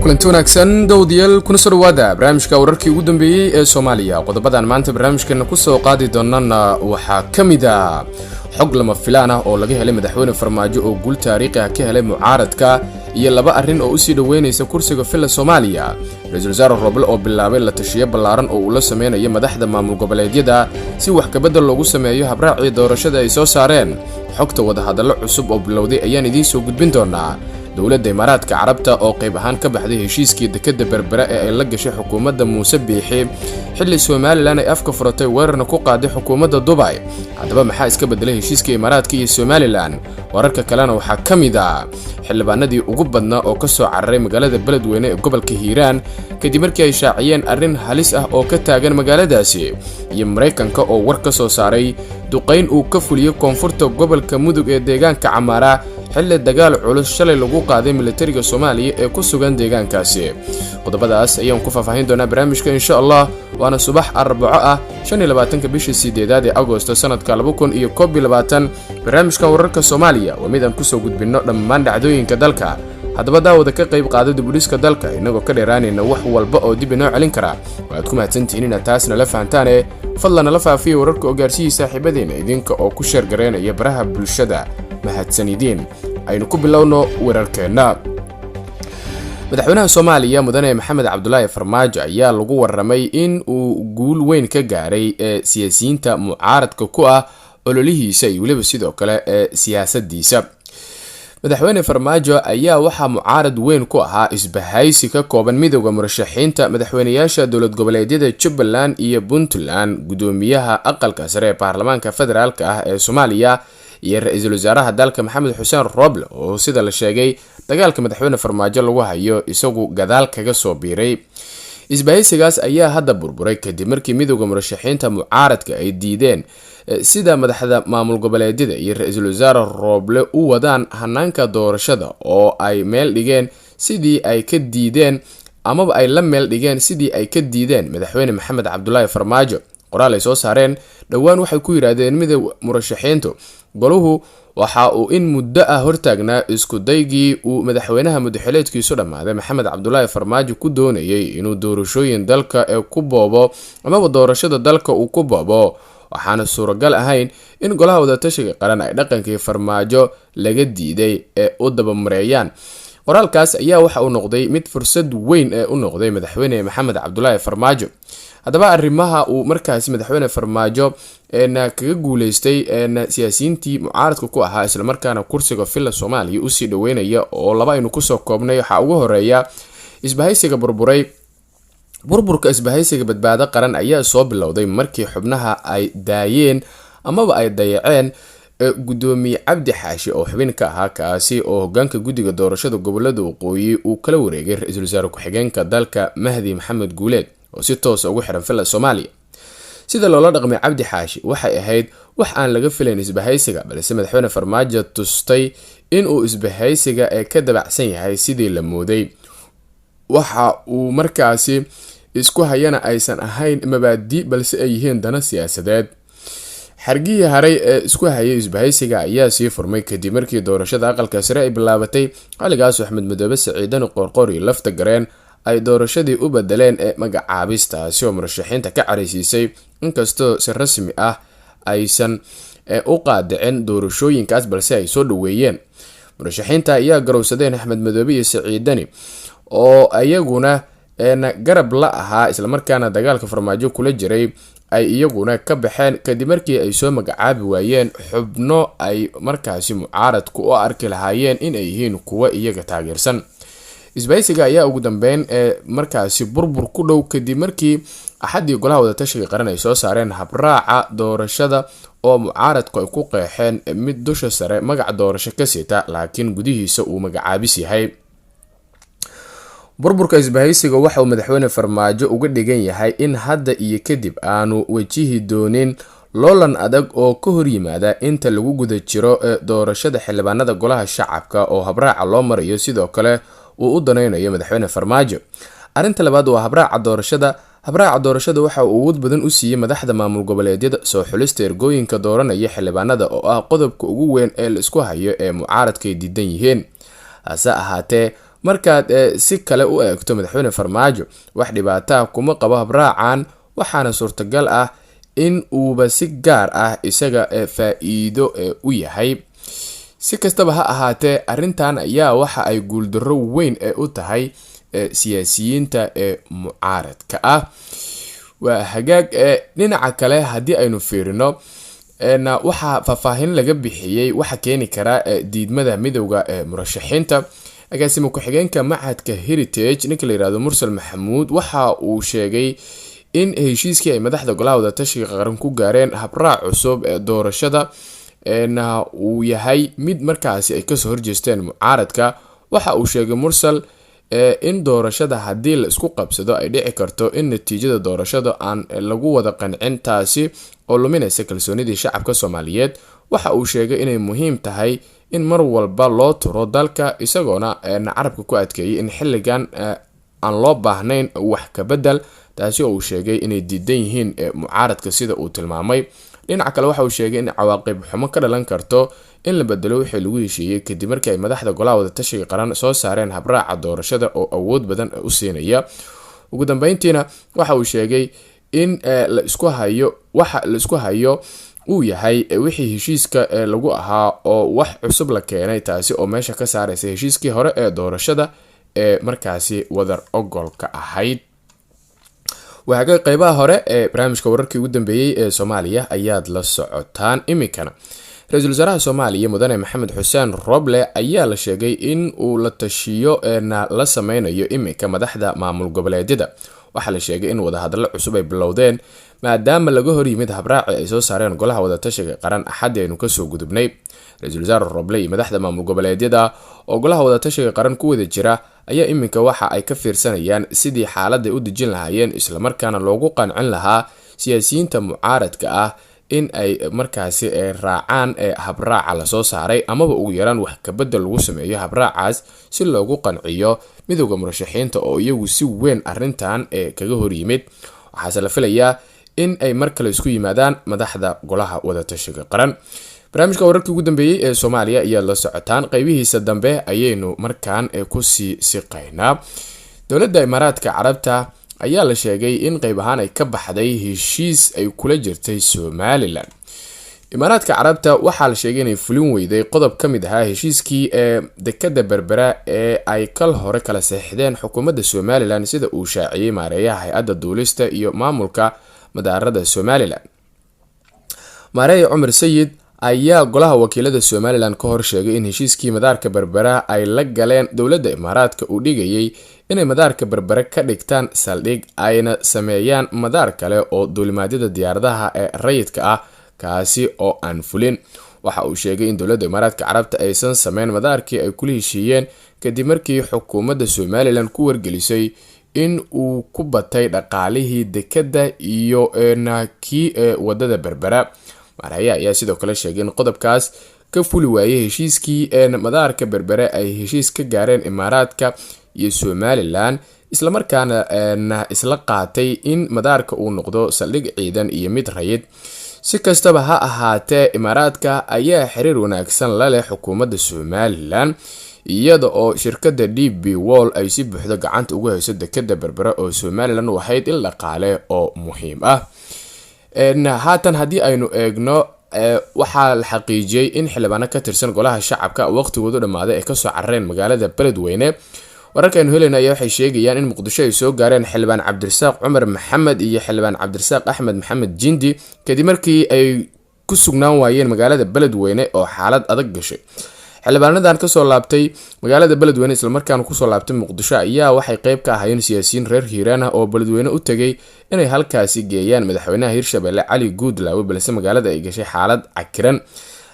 kulanti wanaagsan dawdiyaal kuna soo dhawaada barnaamijka wararkii ugu dambeeyay ee Soomaaliya. Qodobadan maanta barnaamijkeena ku soo qaadi doonana waxaa kamid ah xog lama filaan ah oo laga helay madaxweyne Farmaajo oo guul taariikhi ah ka helay mucaaradka iyo laba arrin oo u sii dhaweynaysa kursiga filla Soomaaliya. Ra'iisul Wasaare Roble oo bilaabay la tashiyo ballaaran oo uu la sameeyay madaxda maamul goboleedyada si wax ka bedel loogu sameeyo habraaci doorashada ay soo saareen. xogta wada hadallo cusub oo bilowday ayaan idiin soo gudbin doonaa. dowladda Imaaraadka Carabta oo qayb ahaan ka baxday heshiiskii dekedda Berbera ee ay la gashay xukuumadda Muuse Biixi xilli Soomaaliland ay afka furatay weerarna ku qaaday xukuumadda Dubai. haddaba maxaa iska bedelay heshiiskii Imaaraadka iyo Soomaaliland? wararka kalena waxaa kamid ah xildhibaanadii ugu badnaa oo ka soo cararay magaalada Beledweyne ee gobolka Hiiraan kadib markii ay shaaciyeen arrin halis ah oo ka taagan magaaladaasi, iyo Mareykanka oo war ka soo saaray duqeyn uu ka fuliyay koonfurta gobolka Mudug ee deegaanka Camaara xilli dagaal culus shalay lagu qaaday militariga Soomaaliya ee ku sugan deegaankaasi. qodobadaas ayaan ku faahfaahin doonaa barnaamijka insha Allah, waana subax Arbaco ah 25 bishii 8 ee Agoosto sanadka 2021. barnaamijka wararka Soomaaliya waa mid aan ku soo gudbino dhammaan dhacdooyinka dalka. haddaba daawada ka qayb qaada dib u dhiska dalka inagoo ka dheeraanayna wax walba oo dib inoo celin kara. waad ku mahadsantihiin inaad taasna la fahantaan, fadlan la faafiyo wararka oo gaarsiiyay saaxiibadeena idinka oo ku sheer gareynaya baraha bulshada. mahadsanidin. aynu ku bilowno wararkeena. madaxweynaha Soomaaliya mudane Maxamed Cabdullaahi Farmaajo ayaa lagu waramay in uu guul weyn ka gaaray siyaasiyiinta mucaaradka ku ah ololihiisa iyo waliba sidoo kale siyaasadiisa. madaxweyne Farmaajo ayaa waxaa mucaarad weyn ku ahaa isbahaysi ka kooban midowga murashaxiinta madaxweynayaasha dowlad goboleedyada Jubbaland iyo Puntland, gudoomiyaha aqalka sare ee baarlamaanka federaalka ah ee Soomaaliya iyo ra'iisul wasaaraha dalka Maxamed Xuseen Roble oo sida la sheegay dagaalka madaxweyne Farmaajo lagu hayo isagu gadaal kaga soo biiray. isbahaysigaas ayaa hadda burburay kadib markii midowga murashaxiinta mucaaradka ay diideen sida madaxda maamul goboleedyada iyo ra'iisul wasaare Roble u wadaan hanaanka doorashada oo ay meel dhigeen sidii ay ka diideen amaba ay la meel dhigeen sidii ay ka diideen madaxweyne Maxamed Cabdullaahi Farmaajo. qoraal ay soo saareen dhawaan waxay ku yiraahdeen midowga murashaxiintu goluhu waxa uu in muddo ah hortaagnaa isku daygii uu madaxweynaha madaxweyneedkiisu dhamaaday Maxamed Cabdullaahi Farmaajo ku doonayay inuu doorashooyin dalka ee ku boobo amaba doorashada dalka uu ku boobo, waxaana suuragal ahayn in golaha wadatashiga qaran ay dhaqankii Farmaajo laga diiday ee u dabamareeyaan. qoraalkaas ayaa waxa uu noqday mid fursad weyn ee u noqday madaxweyne Maxamed Cabdullaahi Farmaajo. haddaba arrimaha uu markaasi madaxweyne Farmaajo kaga guuleystay siyaasiyiintii mucaaradka ku ahaa isla markaana kursiga filla Soomaaliya u sii dhaweynaya oo laba aynu ku soo koobnay. waxa ugu horeeya isbahaysiga burburay. burburka isbahaysiga badbaado qaran ayaa soo bilowday markii xubnaha ay daayeen amaba ay dayaceen gudoomiye Cabdi Xaashi oo xubin ka ahaa kaasi oo hogaanka guddiga doorashada gobolada waqooyi uu kala wareegay ra'iisul wasaare ku-xigeenka dalka Mahdi Maxamed Guuleed oo si toos ugu xiran filla Soomaaliya. sida loola dhaqmay Cabdi Xaashi waxay ahayd wax aan laga filayn isbahaysiga, balse madaxweyne Farmaajo tustay in uu isbahaysiga ka dabacsan yahay sidii la mooday. waxa uu markaasi isku hayana aysan ahayn mabaadi balse ay yihiin dana siyaasadeed. xargihii haray ee isku hayay isbahaysiga ayaa sii furmay kadib markii doorashada aqalka sare ay bilaabatay. xilligaas Axmed Madoobe Siciidan Qorqori lafta gareen ay doorashadii u bedeleen magacaabistaasi oo murashaxiinta ka careysiisay, inkastoo si rasmi ah aysan u qaadicin doorashooyinkaas balse ay soo dhaweeyeen. murashaxiinta ayaa garowsadeen Axmed Madoobe iyo Siciidani oo ayaguna garab la ahaa isla markaana dagaalka Farmaajo kula jiray ay iyaguna ka baxeen kadib markii ay soo magacaabi waayeen xubno ay markaasi mucaaradku u arki lahaayeen in ay yihiin kuwa iyaga taageersan. isbahaysiga ayaa ugu dambeyn markaasi burbur ku dhow kadib markii axadii golaha wadatashiga qaran ay soo saareen habraaca doorashada oo mucaaradku ay ku qeexeen mid dusha sare magac doorasho ka sita laakiin gudihiisa uu magacaabis yahay. burburka isbahaysiga waxa uu madaxweyne Farmaajo uga dhigan yahay in hadda iyo kadib aanu wajihi doonin loolan adag oo ka hor yimaada inta lagu guda jiro doorashada xildhibaanada golaha shacabka oo habraaca loo marayo, sidoo kale uu u danaynayo madaxweyne Farmaajo. arinta labaad waa habraaca doorashada. habraaca doorashada waxa uu awood badan u siiyay madaxda maamul goboleedyada soo xulista ergooyinka dooranaya xildhibaanada oo ah qodobka ugu weyn ee la isku hayo ee mucaaradka ay diidan yihiin. hase ahaatee markaad si kale u eegto madaxweyne farmaajo wax dhibaataa kuma qabo habraacan, waxaana suurtagal ah in uuba si gaar ah isaga faa'iido u yahay. si kastaba ha ahaatee arrintan ayaa waxa ay guuldarro weyn u tahay siyaasiyiinta mucaaradka ah. waa hagaag dhinaca kale haddii aynu fiirino waxaa faahfaahin laga bixiyey waxa keeni kara diidmada midowga murashaxiinta. agaasimo ku-xigeenka machadka Heritage ninka la yiraahdo Mursal Maxamuud waxa uu sheegay in heshiiskii ay madaxda golaha wadatashiga qaran ku gaareen habraac cusub ee doorashada uu yahay mid markaasi ay kasoo horjeesteen mucaaradka. waxa uu sheegay Mursal in doorashada haddii la isku qabsado ay dhici karto in natiijada doorashada aan lagu wada qancin, taasi oo luminaysa kalsoonidii shacabka Soomaaliyeed. waxa uu sheegay inay muhiim tahay in mar walba loo turo dalka, isagoona carabka ku adkeeyay in xilligan aan loo baahnayn wax ka bedel, taasi oo uu sheegay inay diidan yihiin mucaaradka sida uu tilmaamay. dhinaca kale waxa uu sheegay in cawaaqib xumo ka dhalan karto in la bedelo wixii lagu heshiiyey kadib markii ay madaxda golaha wadatashiga qaran soo saareen habraaca doorashada oo awood badan u siinaya. ugu dambeyntiina waxa uu sheegay in waxa la isku hayo uu yahay wixii heshiiska lagu ahaa oo wax cusub la keenay, taasi oo meesha ka saaraysa heshiiskii hore ee doorashada ee markaasi wadar ogolka ahayd. waaga qaybaha hore ee barnaamijka wararkii ugu dambeeyay ee Soomaaliya ayaad la socotaan. imikana ra-iisul wasaaraha Soomaaliya mudane Maxamed Xuseen Roble ayaa la sheegay in uu la tashiyo la sameynayo imika madaxda maamul goboleedyada. waxaa la sheegay in wadahadallo cusub ay bilowdeen maadaama laga hor yimid habraaci ay soo saareen golaha wadatashiga qaran axad aynu kasoo gudubnay. ra-iisul wasaare Roble iyo madaxda maamul goboleedyada oo golaha wadatashiga qaran ku wada jira ayaa iminka waxa ay ka fiirsanayaan sidii xaaladda u dejin lahaayeen, isla markaana loogu qancin lahaa siyaasiyiinta mucaaradka ah in ay markaasi raacaan habraaca la soo saaray, amaba ugu yaraan wax ka bedel lagu sameeyo habraacaas si loogu qanciyo midowga murashaxiinta oo iyagu si weyn arrintan kaga hor yimid. waxaase la filayaa in ay mar kale isku yimaadaan madaxda golaha wadatashiga qaran. barnaamijka wararkii ugu dambeeyay ee Soomaaliya ayaad la socotaan, qaybihiisa dambe ayaynu markaan ku sii siqaynaa. dowladda Imaaraadka Carabta ayaa la sheegay in qayb ahaan ay ka baxday heshiis ay kula jirtay Somaliland. Imaaraadka Carabta waxaa la sheegay inay fulin weyday qodob ka mid ahaa heshiiskii dekada Berbera ee ay kal hore kala saxiixdeen xukuumadda Somaliland, sida uu shaaciyay maareeyaha hay'adda duulista iyo maamulka madaarada Somaliland. maareeye Cumar Sayid ayaa golaha wakiilada Somaliland ka hor sheegay in heshiiskii madaarka Berbera ay la galeen dowladda Imaaraadka uu dhigayay inay madaarka Berbera ka dhigtaan saldhig ayna sameeyaan madaar kale oo duulimaadyada diyaaradaha ee rayidka ah, kaasi oo aan fulin. waxa uu sheegay in dowladda Imaaraadka Carabta aysan sameyn madaarkii ay kula heshiiyeen kadib markii xukuumadda Somaliland ku wargelisay in uu ku batay dhaqaalihii dekada iyo kii wadada Berbera. maareeyaha ayaa sidoo kale sheegay in qodobkaas ka fuli waayay heshiiskii madaarka Berbera ay heshiis ka gaareen Imaaraadka iyo Somaliland, isla markaana isla qaatay in madaarka uu noqdo saldhig ciidan iyo mid rayid. si kastaba ha ahaatee Imaaraadka ayaa xiriir wanaagsan la leh xukuumadda Somaliland, iyada oo shirkadda DP World ay si buuxda gacanta ugu hayso dekada Berbera oo Somaliland waxayd il dhaqaale oo muhiim ah. haatan haddii aynu eegno waxaa la xaqiijiyay in xildhibaano ka tirsan golaha shacabka waqtigoodu dhamaaday ay kasoo carareen magaalada Beledweyne. wararkaynu helayna ayaa waxay sheegayaan in Muqdisho ay soo gaareen xildhibaan Cabdirasaaq Cumar Maxamed iyo xildhibaan Cabdirasaaq Axmed Maxamed Jindi kadib markii ay ku sugnaan waayeen magaalada Beledweyne oo xaalad adag gashay. xildhibaanadan kasoo laabtay magaalada Beledweyne isla markaana kusoo laabtay Muqdisho ayaa waxay qayb ka ahaayeen siyaasiyiin reer Hiiraan oo Beledweyne u tagay inay halkaasi geeyaan madaxweynaha Hirshabelle Cali Guudlaawe, balse magaalada ay gashay xaalad cakiran.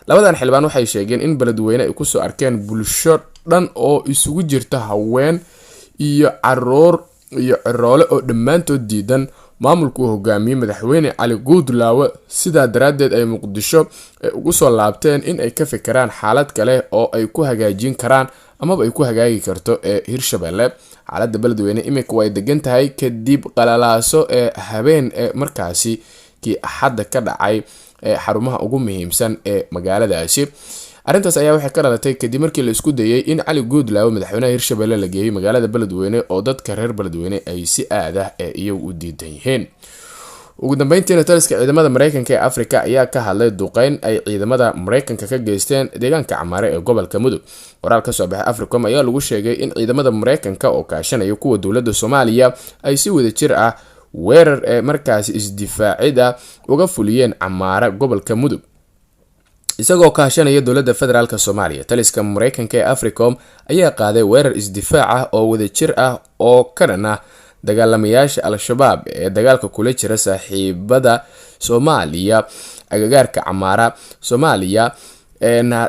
labadan xildhibaan waxay sheegeen in Beledweyne ay kusoo arkeen bulsho dhan oo isugu jirta haween iyo caruur iyo ciroole oo dhammaantood diidan maamulku hogaamiyay madaxweyne Cali Guudlaawe. sidaa daraadeed ay Muqdisho ugu soo laabteen in ay ka fikiraan xaalad kale oo ay ku hagaajin karaan amaba ay ku hagaagi karto Hirshabelle. xaaladda Beledweyne imika way degan tahay kadib qalalaaso habeen markaasi kii axadda ka dhacay xarumaha ugu muhiimsan ee magaaladaasi. arrintaas ayaa waxay ka dhalatay kadib markii la isku dayay in Cali Guudlaawe madaxweynaha Hirshabelle la geeyay magaalada Beledweyne oo dadka reer Beledweyne ay si aad ah iyagu u diidan yihiin. ugu dambeyntiina taliska ciidamada Mareykanka ee Afrika ayaa ka hadlay duqeyn ay ciidamada Mareykanka ka geysteen deegaanka Camaare ee gobolka Mudug. Qoraal ka soo baxay Africom ayaa lagu sheegay in ciidamada Mareykanka oo kaashanaya kuwa dowladda Soomaaliya ay si wadajir ah weerar ee markaas isdifaacida uga fuliyeen Camaare gobolka Mudug. isagoo kaashanaya dowladda federaalka Soomaaliya, taliska Mareykanka ee Africom ayaa qaaday weerar isdifaac ah oo wadajir ah oo ka dhan ah dagaalamayaasha Al-Shabaab ee dagaalka kula jira saaxiibada Soomaaliya agagaarka Camaara Soomaaliya.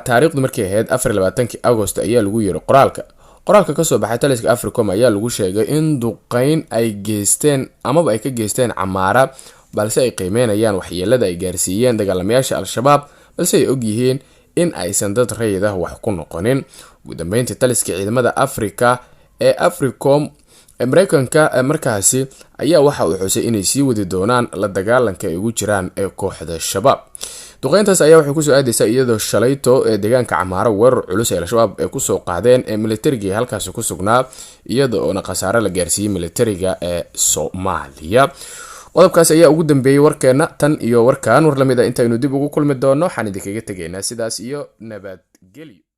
taariikhdu markay ahayd 24 Agost ayaa lagu yiri qoraalka ka soo baxay taliska Africom ayaa lagu sheegay in duqeyn ay geysteen amaba ay ka geysteen Camaara, balse ay qiimeynayaan waxyeelada ay gaarsiiyeen dagaalamayaasha Al-Shabaab, balse ay og yihiin in aysan dad rayid ah wax ku noqonin. ugu dambeyntii taliska ciidamada Afrika ee Africom Mareykanka markaasi ayaa waxa uu xusay inay sii wadi doonaan la dagaalanka ay ugu jiraan ee kooxda Shabaab. duqeyntaas ayaa waxay ku soo aadaysaa iyadoo shalayto ee deegaanka Camaara weerar culus ee Al-Shabaab ay ku soo qaadeen ee militariga halkaas ku sugnaa, iyadoo khasaare la gaarsiiyay militariga ee Soomaaliya. qodobkaas ayaa ugu dambeeyay warkeena tan iyo warkaan war lamid ah. inta aynu dib ugu kulmi doono waxaan idinkaga tegaynaa sidaas iyo nabadgelyo.